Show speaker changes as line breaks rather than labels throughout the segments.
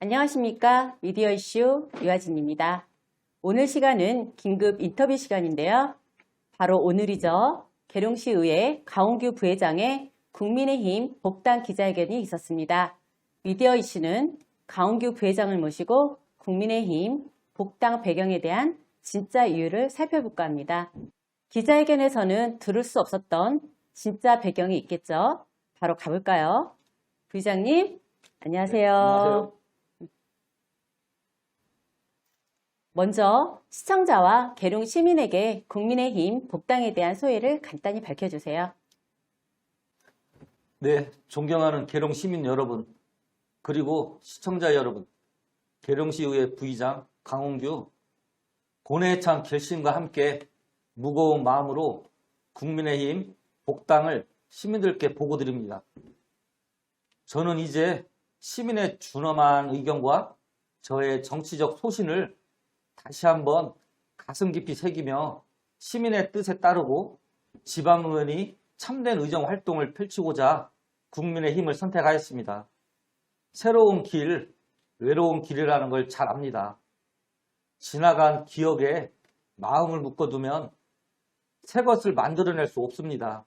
안녕하십니까. 미디어 이슈 유아진입니다. 오늘 시간은 긴급 인터뷰 시간인데요. 바로 오늘이죠. 계룡시의회 강홍규 부회장의 국민의힘 복당 기자회견이 있었습니다. 미디어 이슈는 강홍규 부회장을 모시고 국민의힘 복당 배경에 대한 진짜 이유를 살펴볼까 합니다. 기자회견에서는 들을 수 없었던 진짜 배경이 있겠죠. 바로 가볼까요? 부회장님, 안녕하세요.
네, 안녕하세요.
먼저 시청자와 계룡 시민에게 국민의힘 복당에 대한 소회를 간단히 밝혀주세요.
네, 존경하는 계룡 시민 여러분, 그리고 시청자 여러분, 계룡시의회 부의장 강홍규, 고뇌찬 결심과 함께 무거운 마음으로 국민의힘 복당을 시민들께 보고드립니다. 저는 이제 시민의 준엄한 의견과 저의 정치적 소신을 다시 한번 가슴 깊이 새기며 시민의 뜻에 따르고 지방의원이 참된 의정 활동을 펼치고자 국민의힘을 선택하였습니다. 새로운 길, 외로운 길이라는 걸 잘 압니다. 지나간 기억에 마음을 묶어두면 새 것을 만들어낼 수 없습니다.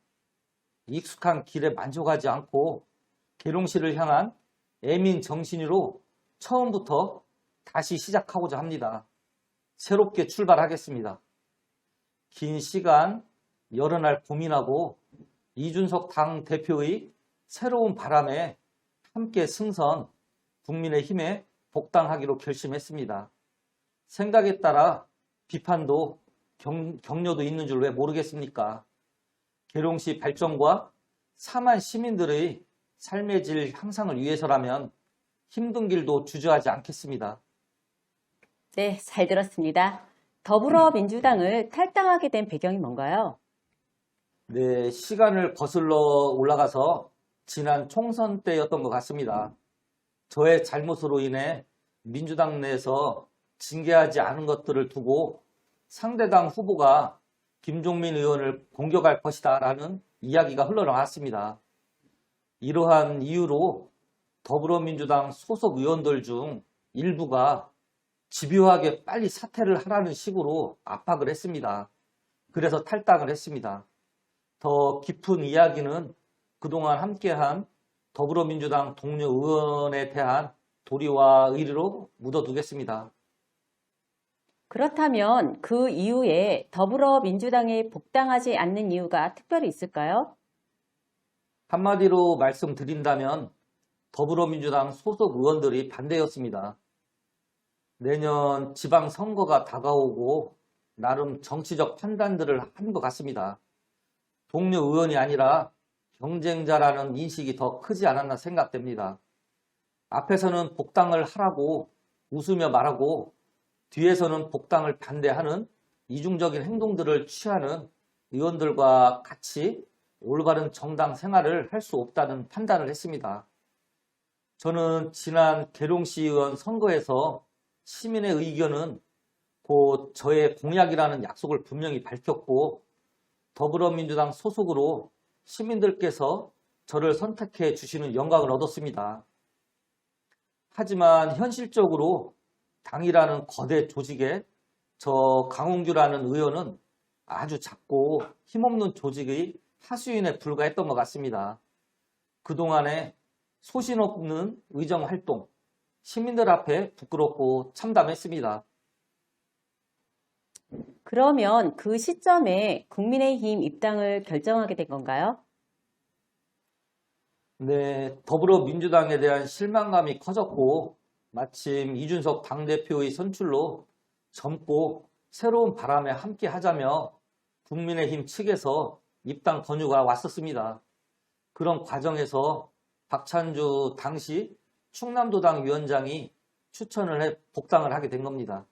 익숙한 길에 만족하지 않고 계룡시를 향한 애민 정신으로 처음부터 다시 시작하고자 합니다. 새롭게 출발하겠습니다. 긴 시간 여러 날 고민하고 이준석 당대표의 새로운 바람에 함께 승선 국민의힘에 복당하기로 결심했습니다. 생각에 따라 비판도 격려도 있는 줄 왜 모르겠습니까? 계룡시 발전과 4만 시민들의 삶의 질 향상을 위해서라면 힘든 길도 주저하지 않겠습니다.
네, 잘 들었습니다. 더불어민주당을 탈당하게 된 배경이 뭔가요?
네, 시간을 거슬러 올라가서 지난 총선 때였던 것 같습니다. 저의 잘못으로 인해 민주당 내에서 징계하지 않은 것들을 두고 상대당 후보가 김종민 의원을 공격할 것이다 라는 이야기가 흘러나왔습니다. 이러한 이유로 더불어민주당 소속 의원들 중 일부가 집요하게 빨리 사퇴를 하라는 식으로 압박을 했습니다. 그래서 탈당을 했습니다. 더 깊은 이야기는 그동안 함께한 더불어민주당 동료 의원에 대한 도리와 의리로 묻어두겠습니다.
그렇다면 그 이후에 더불어민주당에 복당하지 않는 이유가 특별히 있을까요?
한마디로 말씀드린다면 더불어민주당 소속 의원들이 반대였습니다. 내년 지방선거가 다가오고 나름 정치적 판단들을 한 것 같습니다. 동료 의원이 아니라 경쟁자라는 인식이 더 크지 않았나 생각됩니다. 앞에서는 복당을 하라고 웃으며 말하고 뒤에서는 복당을 반대하는 이중적인 행동들을 취하는 의원들과 같이 올바른 정당 생활을 할 수 없다는 판단을 했습니다. 저는 지난 계룡시의원 선거에서 시민의 의견은 곧 저의 공약이라는 약속을 분명히 밝혔고 더불어민주당 소속으로 시민들께서 저를 선택해 주시는 영광을 얻었습니다. 하지만 현실적으로 당이라는 거대 조직에 저 강홍규라는 의원은 아주 작고 힘없는 조직의 하수인에 불과했던 것 같습니다. 그동안에 소신 없는 의정 활동, 시민들 앞에 부끄럽고 참담했습니다.
그러면 그 시점에 국민의힘 입당을 결정하게 된 건가요?
네, 더불어민주당에 대한 실망감이 커졌고 마침 이준석 당대표의 선출로 젊고 새로운 바람에 함께 하자며 국민의힘 측에서 입당 권유가 왔었습니다. 그런 과정에서 박찬주 당시 충남도당 위원장이 추천을 해 복당을 하게 된 겁니다.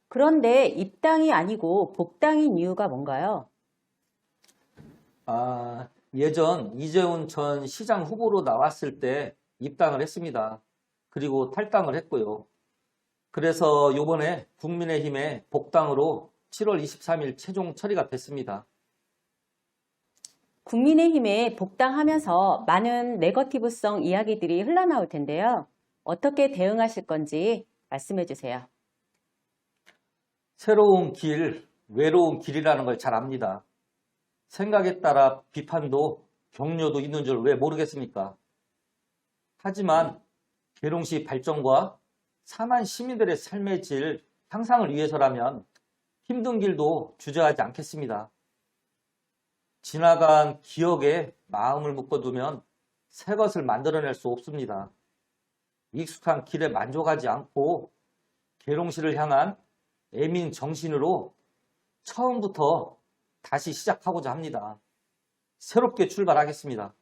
그런데 입당이 아니고 복당인 이유가 뭔가요?
예전 이재훈 전 시장 후보로 나왔을 때 입당을 했습니다. 그리고 탈당을 했고요. 그래서 이번에 국민의힘의 복당으로 7월 23일 최종 처리가 됐습니다.
국민의힘에 복당하면서 많은 네거티브성 이야기들이 흘러나올 텐데요. 어떻게 대응하실 건지 말씀해 주세요.
새로운 길, 외로운 길이라는 걸 잘 압니다. 생각에 따라 비판도 격려도 있는 줄 왜 모르겠습니까? 하지만 계룡시 발전과 사만 시민들의 삶의 질 향상을 위해서라면 힘든 길도 주저하지 않겠습니다. 지나간 기억에 마음을 묶어두면 새 것을 만들어낼 수 없습니다. 익숙한 길에 만족하지 않고 계룡시를 향한 애민 정신으로 처음부터 다시 시작하고자 합니다. 새롭게 출발하겠습니다.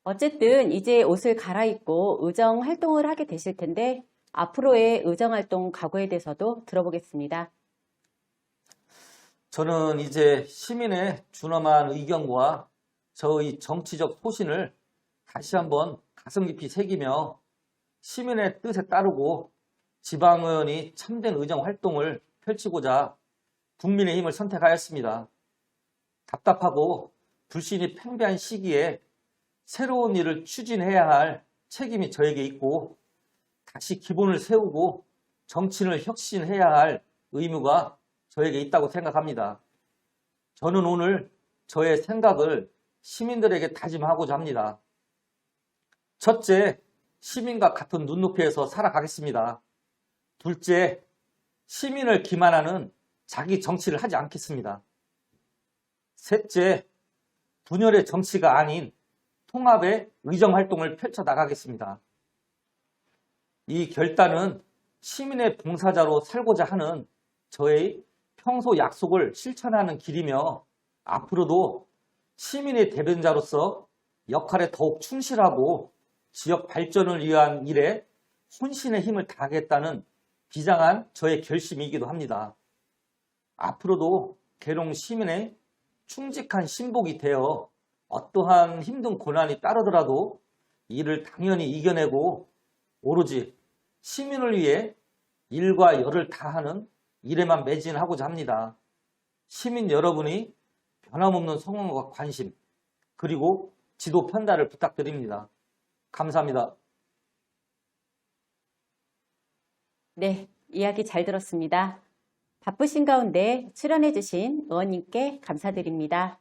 어쨌든 이제 옷을 갈아입고 의정 활동을 하게 되실 텐데 앞으로의 의정 활동 각오에 대해서도 들어보겠습니다.
저는 이제 시민의 준엄한 의견과 저의 정치적 소신을 다시 한번 가슴 깊이 새기며 시민의 뜻에 따르고 지방의원이 참된 의정 활동을 펼치고자 국민의힘을 선택하였습니다. 답답하고 불신이 팽배한 시기에 새로운 일을 추진해야 할 책임이 저에게 있고 다시 기본을 세우고 정치를 혁신해야 할 의무가 저에게 있다고 생각합니다. 저는 오늘 저의 생각을 시민들에게 다짐하고자 합니다. 첫째, 시민과 같은 눈높이에서 살아가겠습니다. 둘째, 시민을 기만하는 자기 정치를 하지 않겠습니다. 셋째, 분열의 정치가 아닌 통합의 의정활동을 펼쳐나가겠습니다. 이 결단은 시민의 봉사자로 살고자 하는 저의 평소 약속을 실천하는 길이며 앞으로도 시민의 대변자로서 역할에 더욱 충실하고 지역 발전을 위한 일에 혼신의 힘을 다하겠다는 비장한 저의 결심이기도 합니다. 앞으로도 계룡 시민의 충직한 신복이 되어 어떠한 힘든 고난이 따르더라도 이를 당연히 이겨내고 오로지 시민을 위해 일과 열을 다하는 일에만 매진하고자 합니다. 시민 여러분이 변함없는 성원과 관심 그리고 지도 편달을 부탁드립니다. 감사합니다.
네, 이야기 잘 들었습니다. 바쁘신 가운데 출연해주신 의원님께 감사드립니다.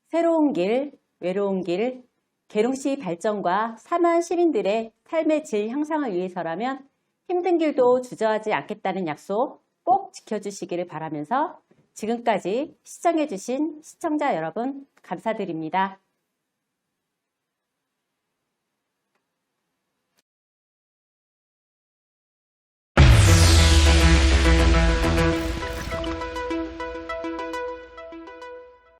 새로운 길, 외로운 길, 계룡시 발전과 사만 시민들의 삶의 질 향상을 위해서라면 힘든 길도 주저하지 않겠다는 약속 꼭 지켜주시기를 바라면서 지금까지 시청해주신 시청자 여러분 감사드립니다.